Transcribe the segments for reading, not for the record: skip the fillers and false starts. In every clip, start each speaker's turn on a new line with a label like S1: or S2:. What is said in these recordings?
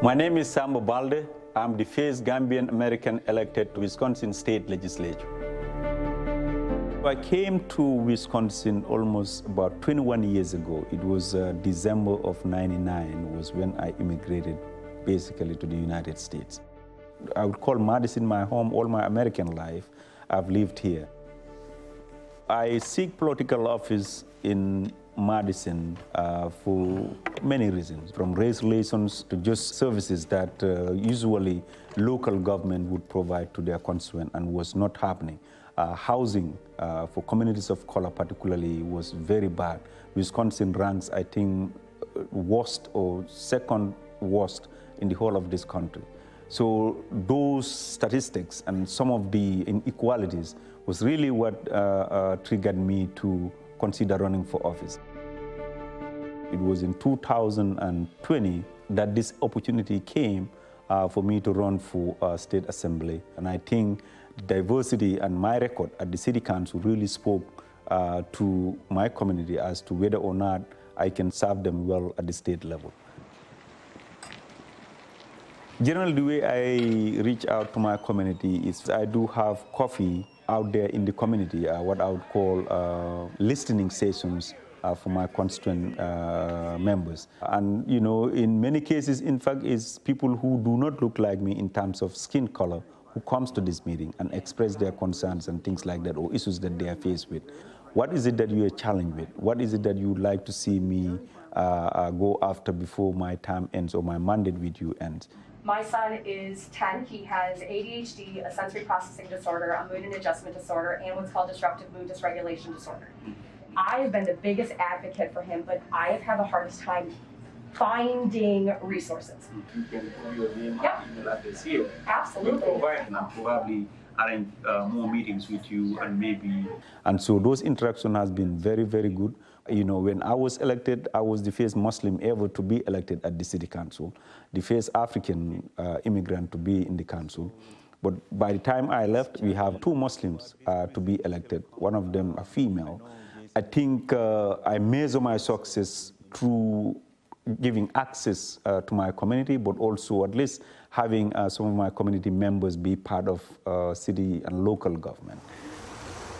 S1: My name is Samba Baldeh. I'm the first Gambian American elected to Wisconsin State Legislature. I came to Wisconsin almost about 21 years ago. It was December of '99 was when I immigrated basically to the United States. I would call Madison my home all my American life. I've lived here. I seek political office in Madison for many reasons, from race relations to just services that usually local government would provide to their constituent and was not happening. Housing for communities of color particularly was very bad. Wisconsin ranks, I think, worst or second worst in the whole of this country. So those statistics and some of the inequalities was really what triggered me to consider running for office. It was in 2020 that this opportunity came for me to run for state assembly. And I think diversity and my record at the city council really spoke to my community as to whether or not I can serve them well at the state level. Generally, the way I reach out to my community is I do have coffee out there in the community, what I would call listening sessions for my constituent members. And, you know, in many cases, in fact, it's people who do not look like me in terms of skin color who comes to this meeting and express their concerns and things like that, or issues that they are faced with. What is it that you are challenged with? What is it that you would like to see me go after before my term ends or my mandate with you ends?
S2: My son is 10. He has ADHD, a sensory processing disorder, a mood and adjustment disorder, and what's called disruptive mood dysregulation disorder. I have been the biggest advocate for him, but I have had the hardest time finding resources.
S1: You can put your name
S2: Yep.
S1: and email address here.
S2: Absolutely.
S1: We'll provide and probably arrange more meetings with you and maybe. And so those interactions has been very, very good. You know, when I was elected, I was the first Muslim ever to be elected at the city council, the first African immigrant to be in the council. But by the time I left, we have 2 Muslims to be elected, one of them a female. I think I measure my success through giving access to my community, but also at least having some of my community members be part of city and local government.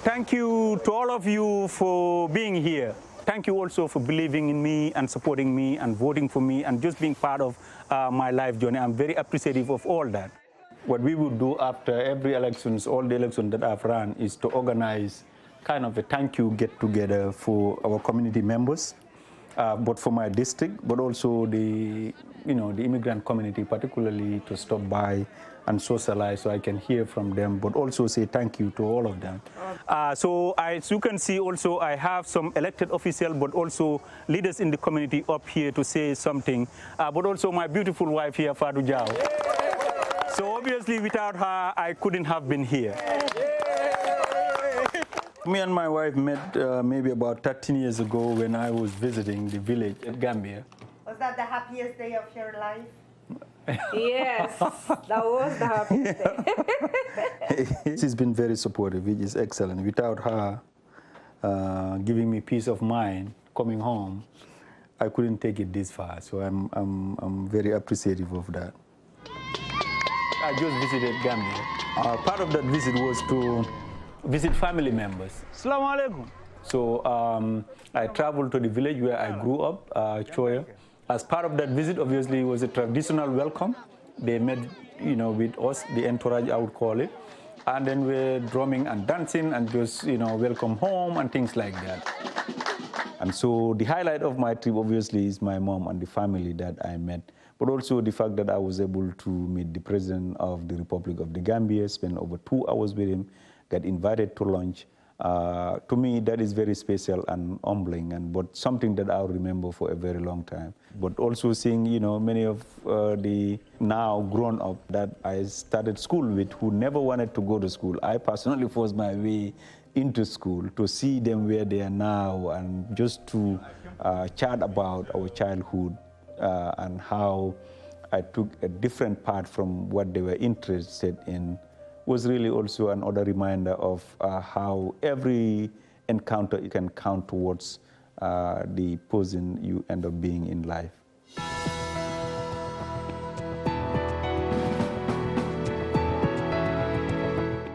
S1: Thank you to all of you for being here. Thank you also for believing in me and supporting me and voting for me and just being part of my life journey. I'm very appreciative of all that. What we will do after every elections, all the elections that I've run, is to organize kind of a thank you get-together for our community members, but for my district, but also the immigrant community, particularly to stop by and socialize so I can hear from them, but also say thank you to all of them. So as you can see also, I have some elected officials, but also leaders in the community up here to say something, but also my beautiful wife here, Fadu Jao. So obviously without her, I couldn't have been here. Me and my wife met maybe about 13 years ago when I was visiting the village at Gambia.
S3: Was that the happiest day of your life?
S4: Yes, that was the happiest day.
S1: She's been very supportive, which is excellent. Without her giving me peace of mind coming home, I couldn't take it this far. So I'm very appreciative of that. I just visited Gambia. Part of that visit was to visit family members. Assalamu alaikum. So I traveled to the village where I grew up, Choya. As part of that visit, obviously, it was a traditional welcome. They met, with us, the entourage, I would call it. And then we're drumming and dancing and just, welcome home and things like that. And so the highlight of my trip, obviously, is my mom and the family that I met, but also the fact that I was able to meet the President of the Republic of the Gambia, spend over 2 hours with him, get invited to lunch. To me, that is very special and humbling, but something that I'll remember for a very long time. But also seeing, many of the now grown up that I started school with who never wanted to go to school. I personally forced my way into school to see them where they are now and just to chat about our childhood and how I took a different path from what they were interested in. Was really also another reminder of how every encounter you can count towards the person you end up being in life.